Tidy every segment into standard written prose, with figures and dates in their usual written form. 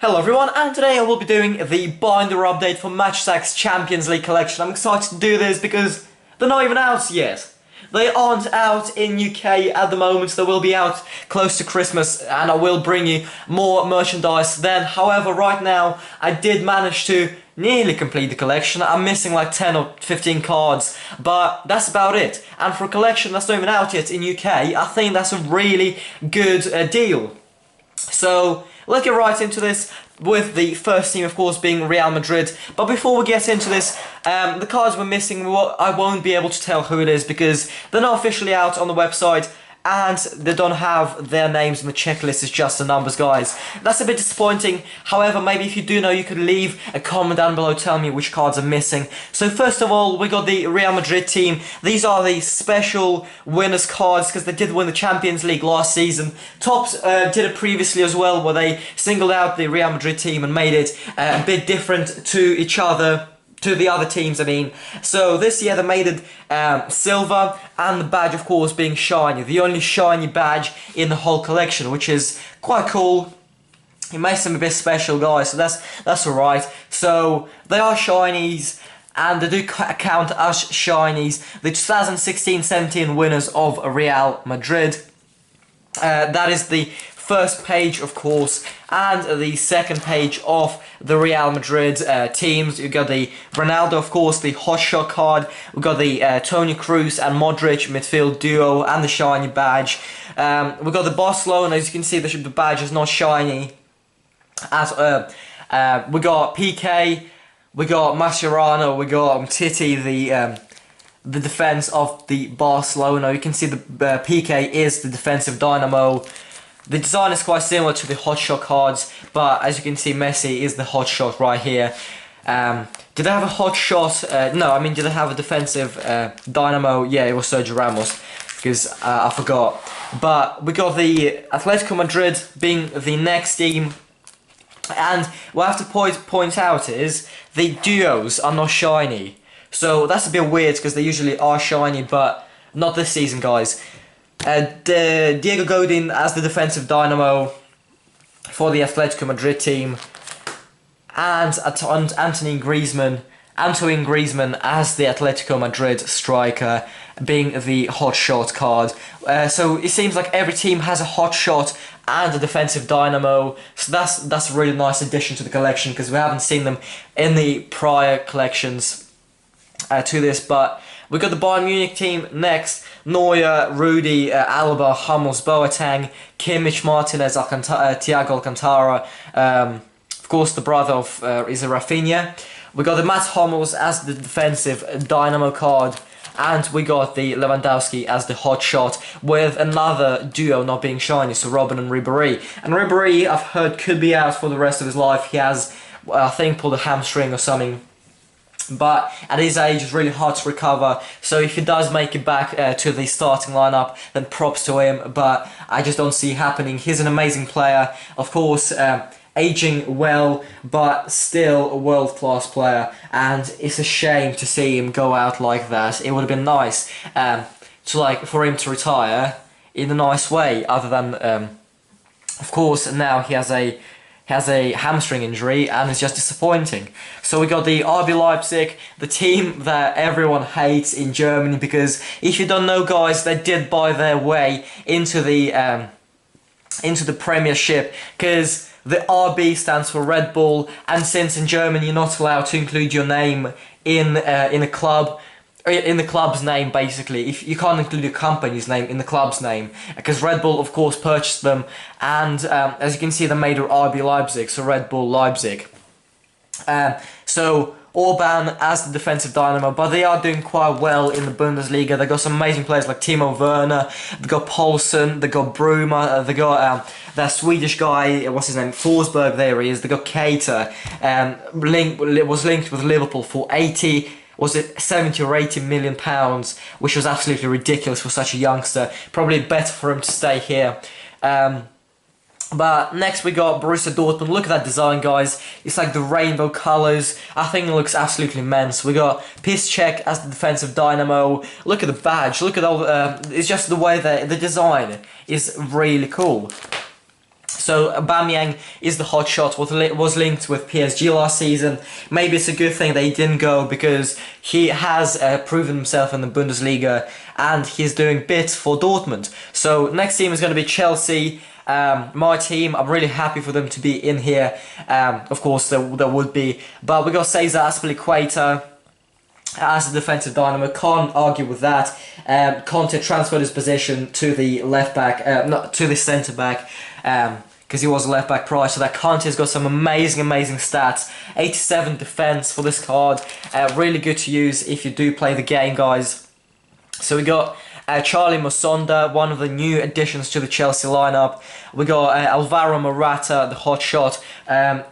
Hello everyone, and today I will be doing the binder update for Match Attax Champions League collection. I'm excited to do this because they're not even out yet. They aren't out in UK at the moment. They will be out close to Christmas, and I will bring you more merchandise then. However, right now I did manage to nearly complete the collection. I'm missing like 10 or 15 cards, but that's about it. And for a collection that's not even out yet in UK, I think that's a really good deal. So let's get right into this with the first team, of course, being Real Madrid. But before we get into this, the cards we're missing, I won't be able to tell who it is because they're not officially out on the website and they don't have their names in the checklist. It's just the numbers, guys. That's a bit disappointing. However, maybe if you do know, you could leave a comment down below, tell me which cards are missing. So first of all, we got the Real Madrid team. These are the special winners cards because they did win the Champions League last season. Tops did it previously as well, where they singled out the Real Madrid team and made it a bit different to each other. To the other teams, I mean. So this year they made it silver, and the badge, of course, being shiny. The only shiny badge in the whole collection, which is quite cool. It makes them a bit special, guys, so that's alright. So they are shinies, and they do count as shinies. The 2016-17 winners of Real Madrid. That is the first page, of course, and the second page of the Real Madrid teams. You got the Ronaldo, of course, the hot shot card. We got the Toni Kroos and Modric midfield duo and the shiny badge. We got the Barcelona. As you can see, the badge is not shiny. As we got PK, we got Mascherano, we got Titi, the defense of the Barcelona. You can see the PK is the defensive dynamo. The design is quite similar to the hotshot cards, but as you can see, Messi is the hotshot right here. Did they have a hotshot? No, I mean, did they have a defensive dynamo? Yeah, it was Sergio Ramos, because I forgot. But we got the Atletico Madrid being the next team. And what I have to point out is the duos are not shiny. So that's a bit weird, because they usually are shiny, but not this season, guys. Diego Godin as the defensive dynamo for the Atletico Madrid team, and Antoine Griezmann as the Atletico Madrid striker, being the hot shot card. So it seems like every team has a hot shot and a defensive dynamo, so that's a really nice addition to the collection because we haven't seen them in the prior collections to this. But we got the Bayern Munich team next. Neuer, Rudy, Alaba, Hummels, Boateng, Kimmich, Martinez, Thiago Alcantara. Of course, the brother of is Rafinha. We got the Mats Hummels as the defensive dynamo card. And we got the Lewandowski as the hot shot, with another duo not being shiny, so Robben and Ribéry. And Ribéry, I've heard, could be out for the rest of his life. He has, I think, pulled a hamstring or something. But at his age, it's really hard to recover. So if he does make it back to the starting lineup, then props to him. But I just don't see it happening. He's an amazing player, of course, aging well, but still a world-class player. And it's a shame to see him go out like that. It would have been nice for him to retire in a nice way. Other than, of course, now he has a hamstring injury, and it's just disappointing. So we got the RB Leipzig, the team that everyone hates in Germany, because if you don't know, guys, they did buy their way into the Premiership, because the RB stands for Red Bull, and since in Germany you're not allowed to include your name in a club, in the club's name, basically. If you can't include your company's name in the club's name, because Red Bull, of course, purchased them, and as you can see, they made it RB Leipzig, so Red Bull Leipzig. So Orban as the defensive dynamo, but they are doing quite well in the Bundesliga. They got some amazing players like Timo Werner, they got Poulsen, they got Bruma, they got that Swedish guy, what's his name, Forsberg, there he is. They got Keita, was linked with Liverpool for 70 or 80 million pounds, which was absolutely ridiculous for such a youngster. Probably better for him to stay here. But next we got Borussia Dortmund. Look at that design, guys. It's like the rainbow colours. I think it looks absolutely immense. We got Piszczek as the defensive dynamo. Look at the badge. Look at all. It's just the way the design is really cool. So Aubameyang is the hot shot, was linked with PSG last season. Maybe it's a good thing that he didn't go, because he has proven himself in the Bundesliga and he's doing bits for Dortmund. So next team is going to be Chelsea. My team, I'm really happy for them to be in here. Of course there would be, but we got Cesar Azpilicueta as a defensive dynamo. Can't argue with that. Conte transferred his position to the left back, not to the centre back, because he was a left back prior. So that Conte's got some amazing stats. 87 defense for this card. Really good to use if you do play the game, guys. So we got Charlie Musonda, one of the new additions to the Chelsea lineup. We got Alvaro Morata, the hot shot,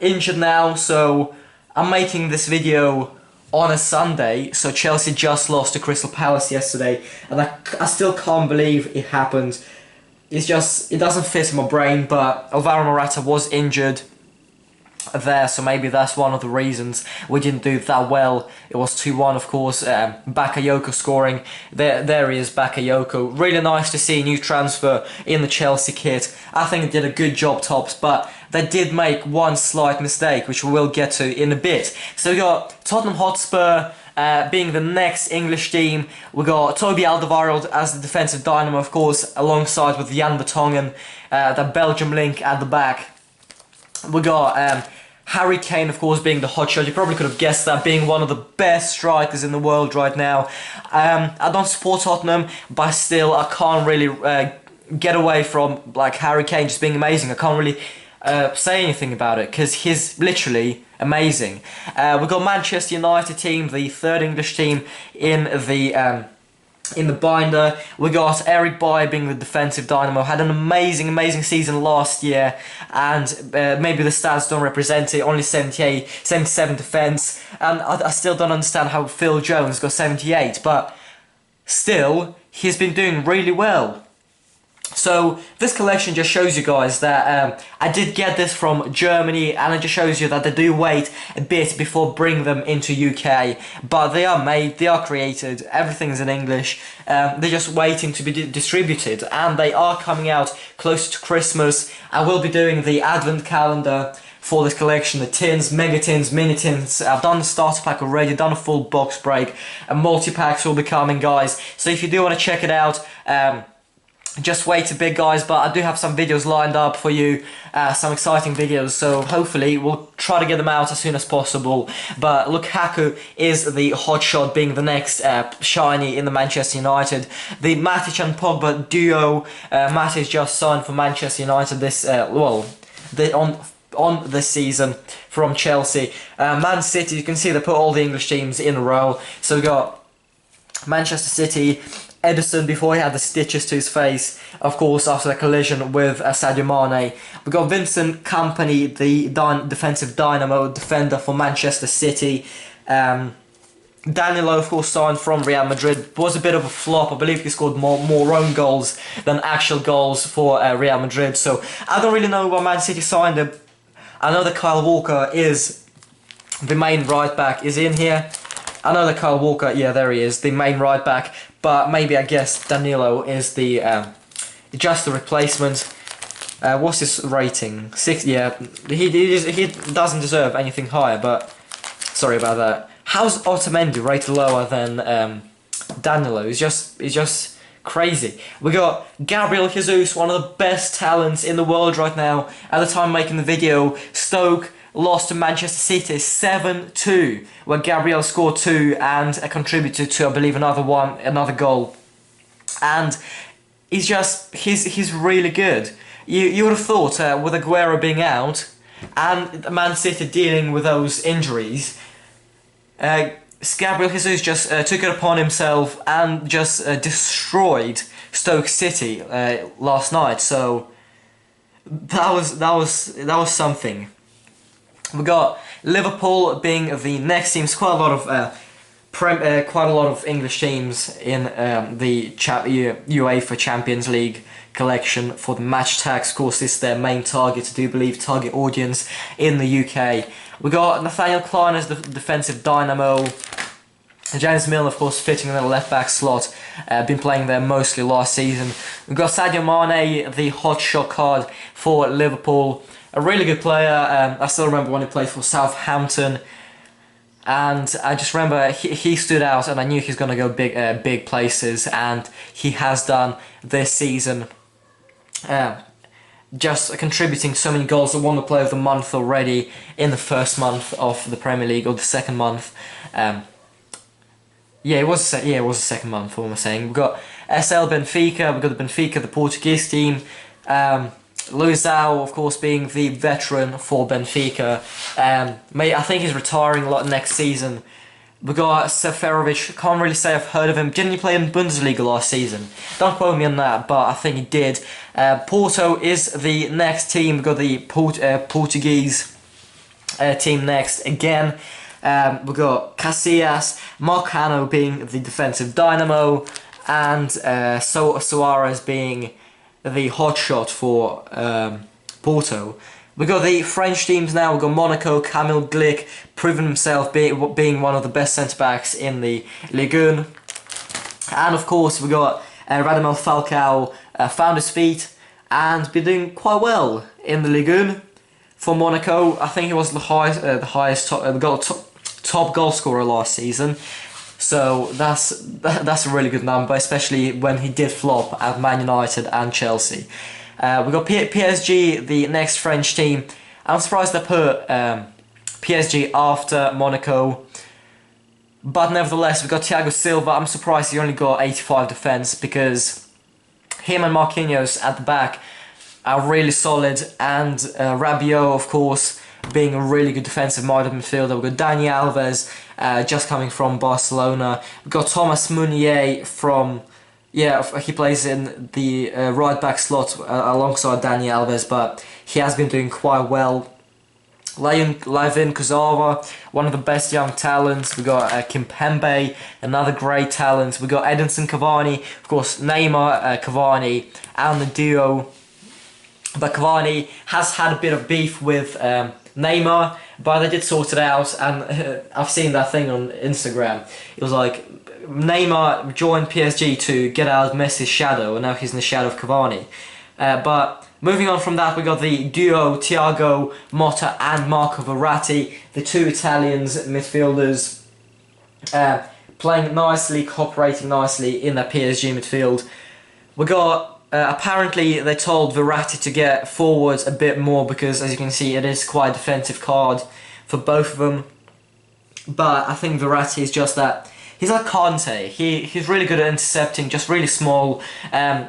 injured now. So I'm making this video on a Sunday, so Chelsea just lost to Crystal Palace yesterday, and I still can't believe it happened. It's just, it doesn't fit in my brain, but Alvaro Morata was injured there, so maybe that's one of the reasons we didn't do that well. It was 2-1, of course. Bakayoko scoring. There he is, Bakayoko. Really nice to see a new transfer in the Chelsea kit. I think they did a good job, Tops, but they did make one slight mistake, which we will get to in a bit. So we got Tottenham Hotspur being the next English team. We got Toby Alderweireld as the defensive dynamo, of course, alongside with Jan Vertonghen, the Belgium link at the back. We got Harry Kane, of course, being the hot shot. You probably could have guessed that, being one of the best strikers in the world right now. I don't support Tottenham, but still, I can't really get away from like Harry Kane just being amazing. I can't really say anything about it, because he's literally amazing. We've got Manchester United team, the third English team in the binder. We got Eric Bailly being the defensive dynamo. Had an amazing season last year, and maybe the stats don't represent it. Only 77 defense, and I still don't understand how Phil Jones got 78, but still, he's been doing really well. So this collection just shows you guys that I did get this from Germany, and it just shows you that they do wait a bit before bringing them into UK, but they are made, they are created, everything is in English. They're just waiting to be distributed, and they are coming out close to Christmas. I will be doing the advent calendar for this collection, the tins, mega tins, mini tins. I've done the starter pack already, done a full box break, and multi-packs will be coming, guys. So if you do want to check it out, just wait a bit, guys, but I do have some videos lined up for you, some exciting videos, so hopefully we'll try to get them out as soon as possible. But Lukaku is the hot shot, being the next shiny in the Manchester United. The Matic and Pogba duo. Matic just signed for Manchester United this, on this season from Chelsea. Man City, you can see they put all the English teams in a row. So we got Manchester City, Edison before he had the stitches to his face, of course, after the collision with Sadio Mane. We got Vincent Kompany, the defensive dynamo defender for Manchester City. Danilo, of course, signed from Real Madrid. Was a bit of a flop. I believe he scored more own goals than actual goals for Real Madrid. So I don't really know why Man City signed him. I know that Kyle Walker is the main right back, is in here. I know that Kyle Walker, yeah, there he is, the main right back. But maybe, I guess, Danilo is the just the replacement. What's his rating? 6. Yeah, he doesn't deserve anything higher. But sorry about that. How's Otamendi rated lower than Danilo? He's just crazy. We got Gabriel Jesus, one of the best talents in the world right now. At the time making the video, Stoke lost to Manchester City 7-2, where Gabriel scored 2 and contributed to, I believe, another goal. And he's really good. You would have thought with Aguero being out and Man City dealing with those injuries, Gabriel Jesus just took it upon himself and just destroyed Stoke City last night. So that was something. We got Liverpool being the next teams. Quite a lot of English teams in the UEFA Champions League collection for the Match Attax. Of course, this is their main target, I do believe, target audience in the UK. We got Nathaniel Klein as the defensive dynamo. James Milner, of course, fitting in the left-back slot, been playing there mostly last season. We've got Sadio Mane, the hotshot card for Liverpool. A really good player. I still remember when he played for Southampton. And I just remember he stood out, and I knew he's going to go big places, and he has done this season. Just contributing so many goals. Won the Player of the Month already in the first month of the Premier League, or the second month. Yeah, it was the second month. What am I saying? We've got SL Benfica. We've got the Benfica, the Portuguese team. Luizão, of course, being the veteran for Benfica. I think he's retiring a lot next season. We've got Seferovic. Can't really say I've heard of him. Didn't he play in Bundesliga last season? Don't quote me on that, but I think he did. Porto is the next team. We've got the Portuguese team next again. We've got Casillas, Marcano being the defensive dynamo, and Suarez being the hotshot for Porto. We've got the French teams now. We've got Monaco, Kamil Glik, proven himself being one of the best centre-backs in the Ligue 1. And of course we've got Radamel Falcao, found his feet and been doing quite well in the Ligue 1. For Monaco, I think he was the highest top goal scorer last season. So that's a really good number, especially when he did flop at Man United and Chelsea. We've got PSG, the next French team. I'm surprised they put PSG after Monaco. But nevertheless, we've got Thiago Silva. I'm surprised he only got 85 defence, because him and Marquinhos at the back are really solid. And Rabiot, of course, being a really good defensive-minded midfielder. We've got Dani Alves, just coming from Barcelona. We've got Thomas Meunier from... Yeah, he plays in the right-back slot alongside Dani Alves, but he has been doing quite well. Layvin Kurzawa, one of the best young talents. We've got Kimpembe, another great talent. We've got Edinson Cavani, of course, Neymar, Cavani, and the duo. But Cavani has had a bit of beef with Neymar, but they did sort it out, and I've seen that thing on Instagram. It was like, Neymar joined PSG to get out of Messi's shadow, and now he's in the shadow of Cavani. But moving on from that, we got the duo Thiago Motta and Marco Verratti, the two Italians midfielders, playing nicely, cooperating nicely in that PSG midfield. We got apparently they told Verratti to get forwards a bit more, because as you can see, it is quite a defensive card for both of them. But I think Verratti is just that. He's like Conte. He's really good at intercepting, just really small,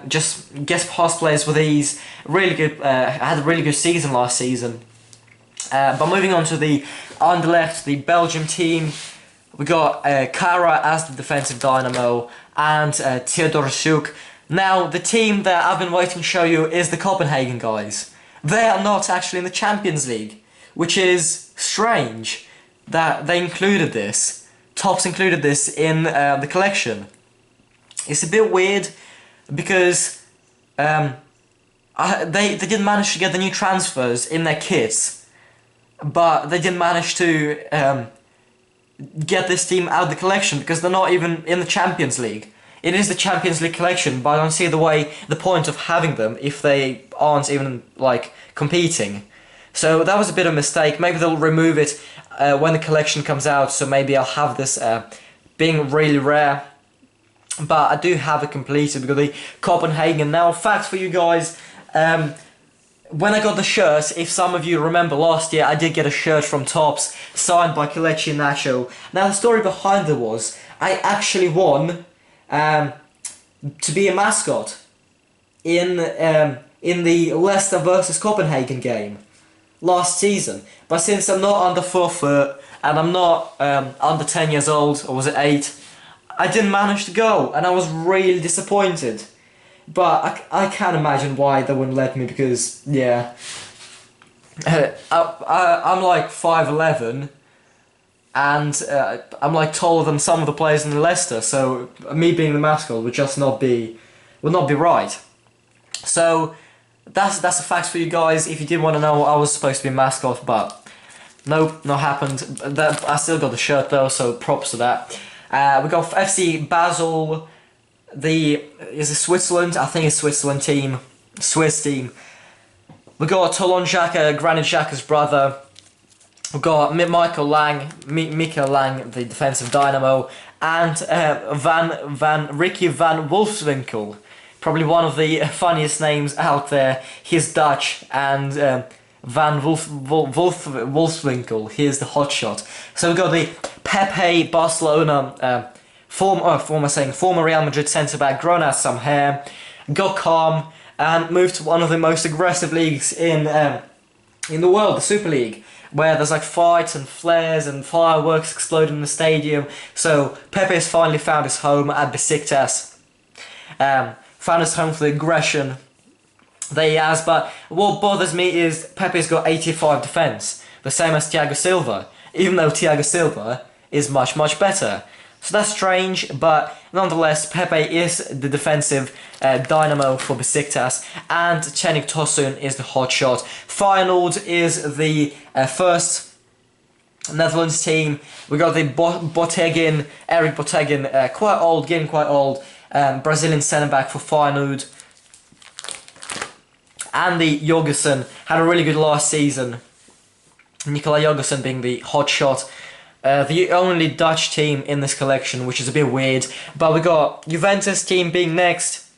just gets past players with ease. Really good. Had a really good season last season. But moving on to the Anderlecht, the Belgium team, we got Kara as the defensive dynamo and Theodor Schuck. Now the team that I've been waiting to show you is the Copenhagen guys. They are not actually in the Champions League, which is strange that they included this. Tops included this in the collection. It's a bit weird because they didn't manage to get the new transfers in their kits, but they didn't manage to get this team out of the collection because they're not even in the Champions League. It is the Champions League collection, but I don't see the point of having them if they aren't even like competing. So that was a bit of a mistake. Maybe they'll remove it when the collection comes out, so maybe I'll have this being really rare. But I do have it completed because the Copenhagen. Now, fact for you guys, when I got the shirt, if some of you remember last year, I did get a shirt from Topps signed by Kelechi Iheanacho. Now the story behind it was, I actually won to be a mascot in the Leicester versus Copenhagen game last season. But since I'm not under 4 foot and I'm not under 10 years old, or was it 8, I didn't manage to go, and I was really disappointed. But I can't imagine why they wouldn't let me, because yeah, I'm like 5'11", and I'm like taller than some of the players in Leicester, so me being the mascot would just not be right. So that's a fact for you guys. If you did want to know, I was supposed to be a mascot, but nope, not happened. I still got the shirt though, so props to that. We got FC Basel. Is it Switzerland? I think it's Switzerland team. Swiss team. We got Toulon Xhaka, Granit Xhaka's brother. We got Michael Lang, the defensive dynamo, and Ricky van Wolfswinkel. Probably one of the funniest names out there. He's Dutch, and Van Wolfswinkel, here's the hotshot. So we got the Pepe Barcelona, former Real Madrid centre-back, grown out some hair, got calm, and moved to one of the most aggressive leagues in the world, the Super League, where there's like fights and flares and fireworks exploding in the stadium. So Pepe has finally found his home at Besiktas. Found his home for the aggression that he has, but what bothers me is Pepe's got 85 defence, the same as Thiago Silva, even though Thiago Silva is much, much better. So that's strange, but nonetheless, Pepe is the defensive dynamo for Besiktas, and Cenk Tosun is the hotshot. Feyenoord is the first Netherlands team. We got the Eric Botegin, getting quite old, Brazilian centre-back for Feyenoord. Andy Jorgensen had a really good last season. Nicola Jorgensen being the hotshot. The only Dutch team in this collection, which is a bit weird. But we got Juventus team being next.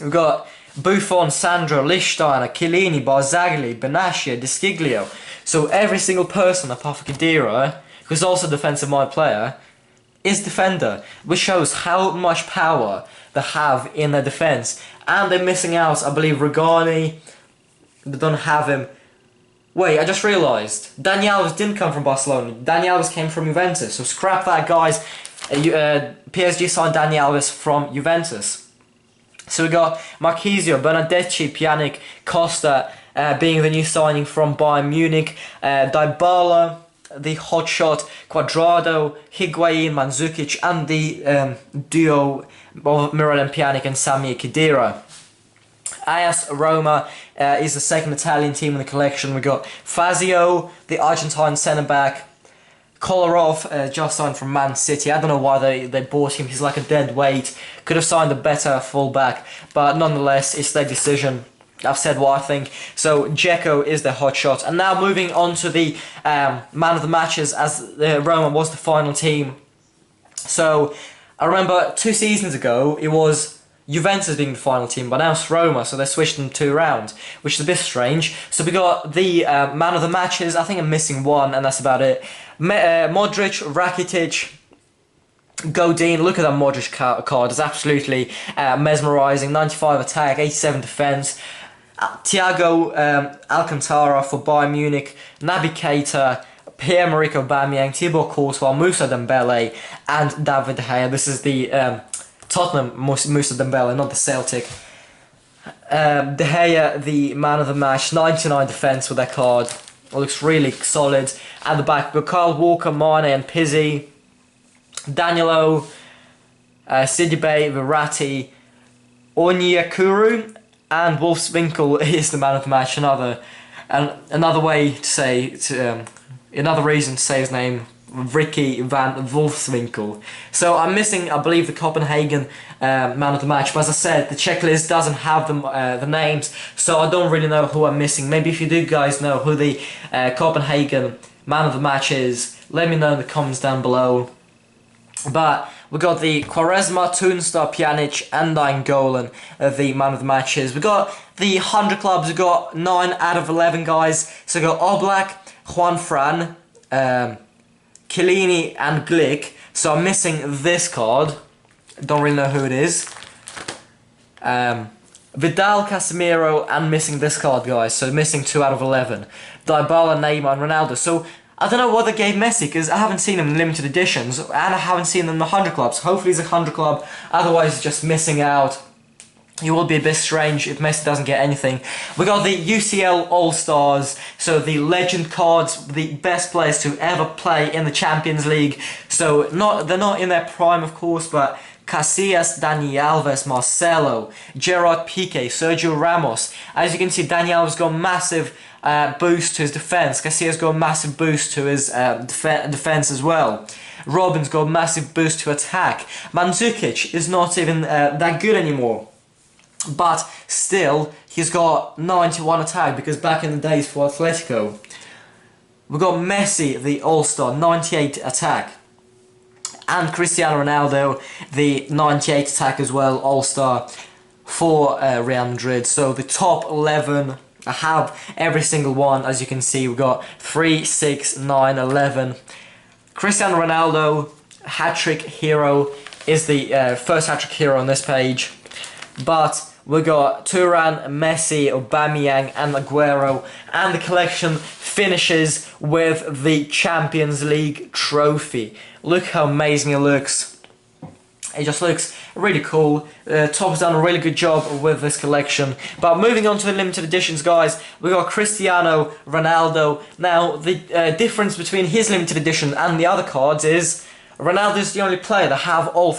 We got Buffon, Sandro, Lichtsteiner, Chiellini, Barzagli, Benassia, Desciglio. So every single person apart from Khedira, who's also a defensive-minded player, is defender, which shows how much power they have in their defence. And they're missing out, I believe, Regani. They don't have him. Wait, I just realised. Dani Alves didn't come from Barcelona. Dani Alves came from Juventus. So scrap that, guys. PSG signed Dani Alves from Juventus. So we got Marquisio, Bernardeschi, Pjanic, Costa being the new signing from Bayern Munich. Dybala, the hotshot, Cuadrado, Higuain, Mandzukic, and the duo of Miralem Pjanic and Samir Khedira. AS Roma is the second Italian team in the collection. We got Fazio, the Argentine centre-back. Kolarov just signed from Man City. I don't know why they bought him. He's like a dead weight. Could have signed a better full-back. But nonetheless, it's their decision. I've said what I think. So Dzeko is the hotshot. And now moving on to the man of the matches, as Roma was the final team. So I remember 2 seasons ago it was Juventus being the final team, but now it's Roma, so they switched them 2 rounds, which is a bit strange. So we got the man of the matches. I think I'm missing one, and that's about it. Modric, Rakitic, Godin. Look at that Modric card. It's absolutely mesmerising. 95 attack, 87 defence. Thiago Alcantara for Bayern Munich. Naby Keita, Pierre-Emerick Aubameyang, Thibaut Courtois, Moussa Dembele, and David De Gea. This is the Tottenham Moussa Dembele, not the Celtic. De Gea, the man of the match, 99 defence with that card. It looks really solid. At the back, but Kyle Walker, Mane and Pizzi, Danilo, Sidibe, Verratti, Onyekuru, and Wolfswinkel is the man of the match. Another reason to say his name, Ricky van Wolfswinkel. So I'm missing, I believe, the Copenhagen man of the match. But as I said, the checklist doesn't have the names, so I don't really know who I'm missing. Maybe if you do guys know who the Copenhagen man of the match is, let me know in the comments down below. But we got the Quaresma, Toonstar, Pjanic, and Nainggolan, the man of the matches. We got the 100 clubs. We got 9 out of 11 guys. So we got Oblak, Juan Fran, Chiellini, and Glick. So I'm missing this card. Don't really know who it is. Vidal, Casemiro, and missing this card, guys. So missing 2 out of 11. Dybala, Neymar, and Ronaldo. So I don't know what they gave Messi, because I haven't seen him in limited editions, and I haven't seen him in the 100 clubs. Hopefully he's a 100 club, otherwise he's just missing out. It will be a bit strange if Messi doesn't get anything. We got the UCL All-Stars, so the legend cards, the best players to ever play in the Champions League. So they're not in their prime, of course, but Casillas, Dani Alves, Marcelo, Gerard Piqué, Sergio Ramos. As you can see, Dani Alves got a massive boost to his defence. Casillas got a massive boost to his defence as well. Robin's got a massive boost to attack. Mandzukic is not even that good anymore. But still, he's got 91 attack because back in the days for Atletico. We've got Messi, the All-Star, 98 attack. And Cristiano Ronaldo, the 98 attack as well, All-Star for Real Madrid. So the top 11, I have every single one. As you can see, we've got 3, 6, 9, 11. Cristiano Ronaldo, hat-trick hero, is the first hat-trick hero on this page. But we got Turan, Messi, Aubameyang and Aguero, and the collection finishes with the Champions League trophy. Look how amazing it looks. It just looks really cool. Top's done a really good job with this collection. But moving on to the limited editions, guys, we got Cristiano Ronaldo. Now, the difference between his limited edition and the other cards is Ronaldo's the only player that has all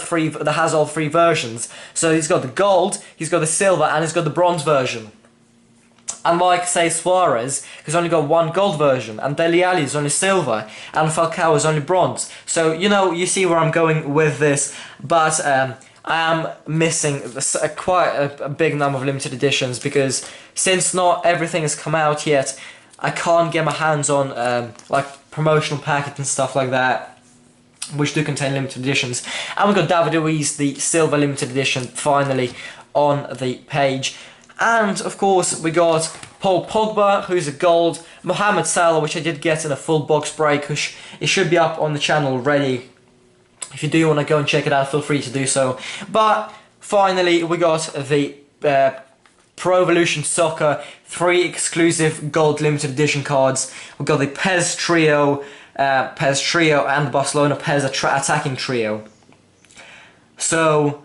three versions. So he's got the gold, he's got the silver, and he's got the bronze version. Unlike, say, Suarez, who's only got one gold version, and Dele Alli is only silver, and Falcao is only bronze. So, you know, you see where I'm going with this, but I am missing quite a big number of limited editions, because since not everything has come out yet, I can't get my hands on, like, promotional packets and stuff like that, which do contain limited editions. And we've got David Luiz, the silver limited edition, finally on the page. And of course we got Paul Pogba, who's a gold, Mohamed Salah, which I did get in a full box break, which it should be up on the channel already. If you do want to go and check it out, feel free to do so. But finally we got the Pro Evolution Soccer 3 exclusive gold limited edition cards. We've got the PES Trio, and the Barcelona PES attacking trio. So,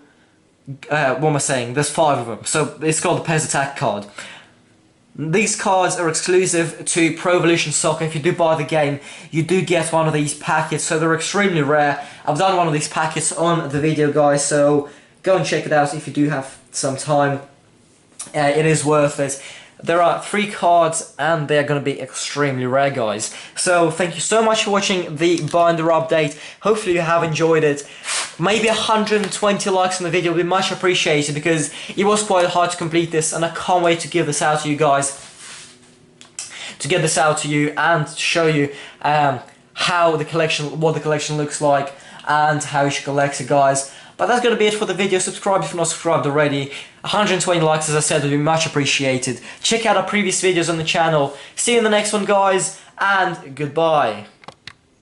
what am I saying? There's 5 of them. So it's called the PES attack card. These cards are exclusive to Pro Evolution Soccer. If you do buy the game, you do get one of these packets. So they're extremely rare. I've done one of these packets on the video, guys. So go and check it out if you do have some time. It is worth it. There are 3 cards and they're going to be extremely rare, guys. So thank you so much for watching the binder update. Hopefully you have enjoyed it. Maybe 120 likes on the video would be much appreciated, because it was quite hard to complete this, and I can't wait to give this out to you guys. To get this out to you and to show you what the collection looks like and how you should collect it, guys. But that's going to be it for the video. Subscribe if you're not subscribed already. 120 likes, as I said, would be much appreciated. Check out our previous videos on the channel. See you in the next one, guys, and goodbye.